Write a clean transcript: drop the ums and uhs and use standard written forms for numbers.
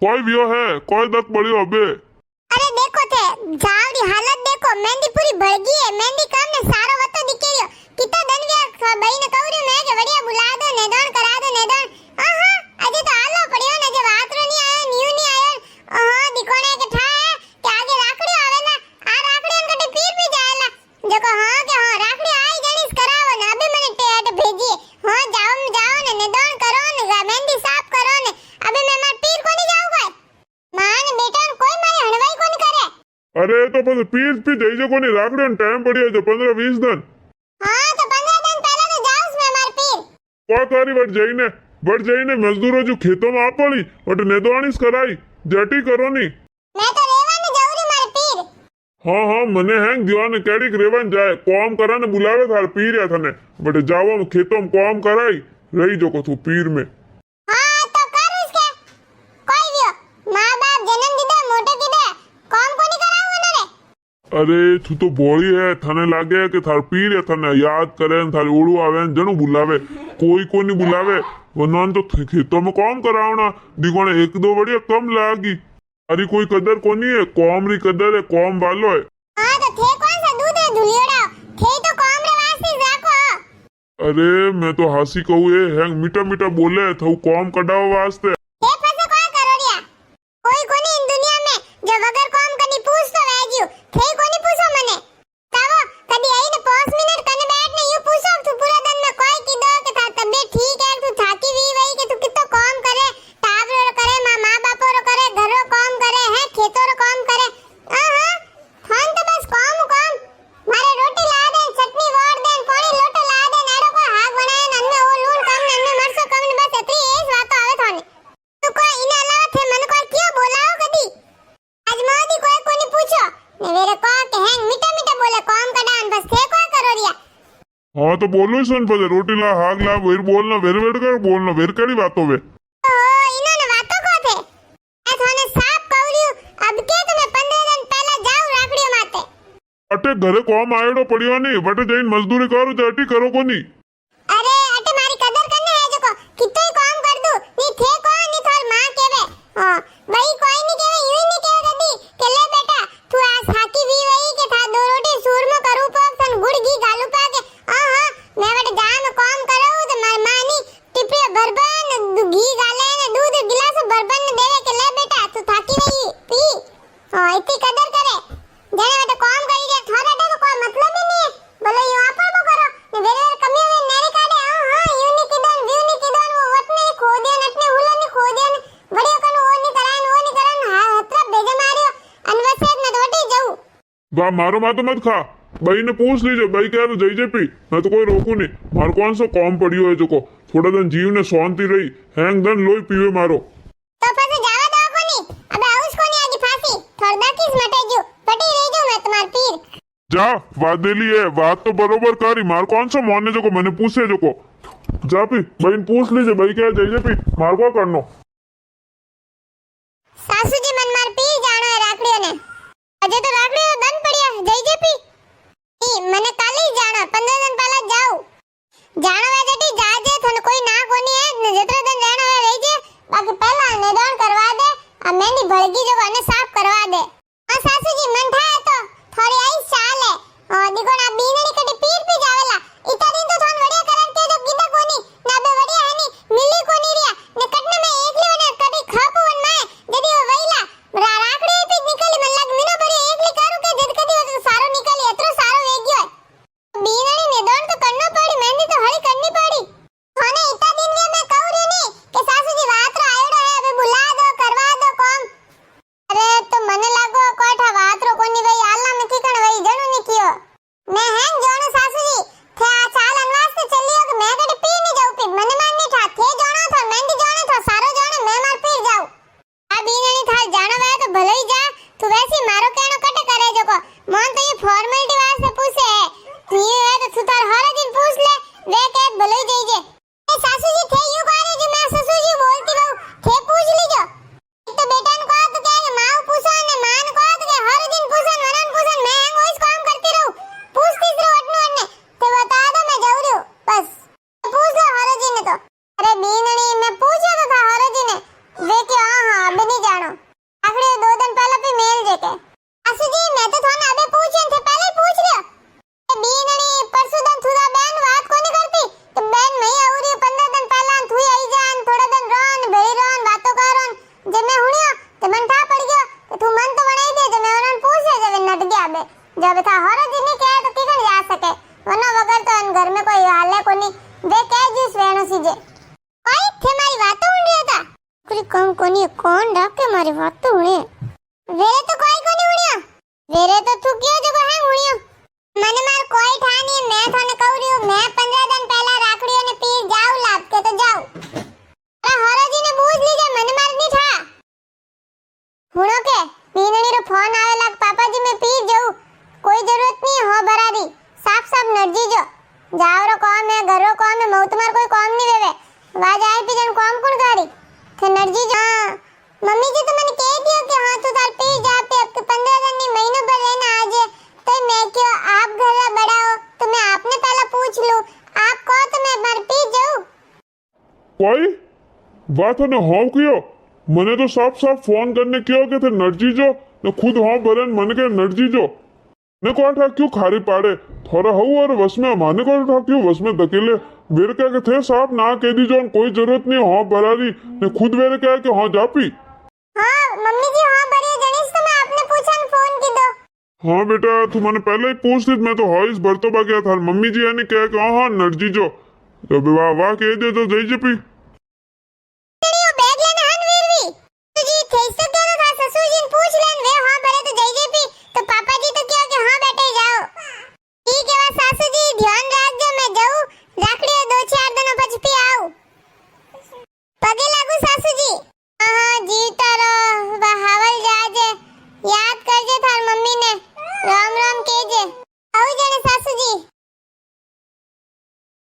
कोई वियो है कोई दक पड़ियो अबे। अरे देखो थे जावड़ी हालत देखो मेहंदी पूरी भड़गी है मेहंदी काम ने सारो वतो दिखेरियो कितो दनव्या भाई ने कहूरियो मैं के वडिया बुला दो नेदण करा दो नेदण आहा अजे तो हालो पड़ियो ने जे वातरो नहीं आयो न्यू नहीं आयो आहा दिकोणे के थाए के आगे राखड़ी आवेला आ राखड़ी अन कटे पीर भी जाएला जको हां के हां राखड़ी आई गणेश करावो ने अबे मने टेट भेजिए हां जाओ ने नेदण करो ने मेहंदी साफ करो ने अबे मैं मार पीर कोनी जाऊं भाई मान बेटा कोई मारी हणवाई कोनी करे। अरे तो પછી પીર પી જઈ જો કોની રાખડે ટાઈમ પડ્યો છે 15-20 दिन। हां तो 15 दिन पहले तो जाऊस मैं मार पीर को तारी वट जईने मजदूरो जो खेतों में आपड़ी वट नेदवाणीस कराई जटी करो नी मैं तो रेवाने जाऊरी मार पीर। हाँ हाँ मने हैंग दीवाने केड़ी रेवन जाए काम कराने बुलावे थार पीर या थने बट जाओ खेतों में काम कराई रही जो को तू पीर में। हां तो कर उसके कोई वियो मां बाप जन्म दीदा मोटे कीदे काम कोनी करावो ने रे। अरे तू तो बोली है थने लागे कि थार पीर या थने याद करे थारे ओड़ू आवे जणू बुलावे कोई कोनी बुलावे वरना तो खेतों में काम करावना दिगोने एक दो बढ़िया कम लागी। अरे कोई कदर कोनी है कॉम री कदर है कॉम वालो है। हां तो थे कौन सा दूध रे धुलियोड़ा थे तो काम रे वास्ते राखो। अरे मैं तो हासी कहूँ ये हैंग मीठा मीठा बोले थू कॉम कडाव वास्ते ए फसे कोई करोड़िया कोई कोनी इन दुनिया में जो बगैर काम कनी पूछ तो वेज्यू थे कोनी पूछो मने तावो कदी आई ने 5 मिनट कने बैठ ने यू पूछो तू पूरा दिन में कोई कीदो के था तबीयत ठीक है तू थाकी वी वही के तू कितो काम करे टाबरो करे मां बापो रो करे घर रो काम करे है खेतो रो काम करे आहा थान तो बस काम मारे रोटी ला दे चटनी वाड़ दे पानी लोटो ला दे नेड़ो को हाग बनाए नन्ने ओ लूण कम नन्ने मरसो कम ने बस इतनी एस बात आवे थाने तू कोई इने अलावा थे मन को क्यों बोलाओ कदी आज मोदी कोई कोनी पूछो ने वेरे को के हैंग मीठा मीठा बोले काम कडान बस थे कोई करोड़िया। हाँ तो बोलो सुन पदे रोटी ला हाग ला वेर बोलना वेर कर बोलना वेर कड़ी बातों वे ओ इन्होंने बातों को थे ए थाने साफ कहूरियो अब के तुम्हें 15 दिन पहले जाऊ राखड़ियो माते अटे घरे कॉम आयड़ो पड़ियो नहीं बटे जईन मजदूरी करो जटी करो कोनी। अरे अटे मारी कदर करने है जको कितो ही काम कर दू नी थे कोई नी थार मां केवे हां भाई कोई नी केवे यूं नी केवे कदी के ले बेटा तू आज हाकी वी वही के था दो रोटी सूरमा करू पासन गुड़ घी गालू पा के हां मैं बट जाम काम करू तो मार मानी टिपे बरबन घी गाले ने दूध गिलास बरबन ने देवे के ले बेटा तू थाकी वही पी हां इतनी कदर करे जने बट काम करी दे थारा तो कोई मतलब ही नहीं है भले यूं आपा को करो ने वेरे कमी वे नेरे काडे हां यूं नी किदन व्यू नी किदन वो वटने खो दे नटने हुला नी खो दे बड़ियो कन वो नी करान हां हत्रा बेजे मारियो अनवसेत न दोटी जाऊ बा मारो मातो मत खा भाई ने पूछ लीजिए भाई क्या तो जई जे पी मैं तो कोई रोकू नहीं मार कौन सा कॉम पड़ियो है जो को थोड़ा दिन जीव ने शांति रही हैंग दन लोई पीवे मारो तो फसे जावा दो कोनी अबे आउस कोनी आजी फांसी थोड़ा किस मटे जो पटी रह जो मैं तुम्हार पीर जा वादेली है बात तो बरोबर करी मार कौन सा मोने जो को मैंने पूछे जो को जा पी भाई ने पूछ लीजिए भाई क्या जई जे पी मार को करनो सासू जी मन मार पीर जानो है राखड़ियो ने अजे तो राखड़ियो दन पड़िया जई जे पी ई मने काले ही जाना 15 दिन पहले जाऊ जानो है जटी जाजे थन कोई ना कोनी है ने जतरा दिन रहना है रही जे बाकी पहला निदान करवा दे आ मेंदी भड़गी जो ने साफ करवा दे हां सासू जी मन थाए तो थोड़ी आई चाल है हां देखो ना बीनड़ी कटी पीर पी जावेला इता दिन तो थन वडिया करन के जो गिदा कोनी ना बे वडिया है नी मिली कोनी रिया ने कटने में एकली ने कटी खापू वन में जदी वो वईला राखड़ी पी निकली मन लग मिनो भरी एकली करू के जद कदी वो सारो निकली एतरो सारो वेग्यो बीनड़ी निदान तो करना पड़ी मेहंदी तो हड़ी करनी पड़ी थाने इता दिन में मैं कहू रे नी के सासू जी वातरो आयोडो है अबे बुला दो करवा दो काम अरे तो मने लागो कोठा वातरो कोनी भाई आला में की कण भाई जणू नी कियो मैं हैंग जोनो सासू जी थे आ चाल अनवा પૂરી કામ કોની કોણ ડાકે મારી વાત તો ઉણે વેરે તો કોઈ કોની ઉણ્યો વેરે તો તું કયો જગો હે ઉણ્યો મને માર કોઈ ઠાની મે તને કહું રહ્યું મે 15 દિન પહેલા રાખડીઓને પીર જાવ લાગ કે તો જાવ અરે હરાજીને બૂઝ લીજે મને માર ની ઠા હુણો કે પીનણી રો ફોન આવે લાગ પાપાજી મે પીર જાઉં કોઈ જરૂરત नहीं हो बरारी साफ साफ नर्जी जो जावरो कौन है घरो कौन है मऊ तुम्हार कोई काम नहीं वेवे वाज आए पी जन काम कौन करी थे नर्जी जो मम्मी जी तो मैंने कह दियो कि हां तू तार पी जा पे 15 दिन नहीं महीनों भर रहना आजे तो मैं क्यों आप घर बड़ा हो तो मैं आपने पहला पूछ लूं आप को तो मैं मर पी जाऊं कोई बात ने हाँ कियो मने तो साफ साफ फोन करने क्यों के थे नर्जी जो ने खुद हाँ भरन मन के नर्जी जो ने को था क्यों खारी पाड़े थोड़ा हूँ और बस में माने को था क्यों बस में धकेले वेर क्या के थे साहब ना कह दी जो कोई जरूरत नहीं हाँ भरारी ने खुद वेर क्या कि हाँ जापी हां मम्मी जी हां भरियो जणीस तो मैं आपने पूछा न फोन की दो हाँ बेटा तू मैंने पहले ही पूछ ली मैं तो हाँ इस भरतो बा गया था मम्मी जी यानी क्या कि हाँ हाँ नर्जी जो वाह वाह कह दे तो जई जपी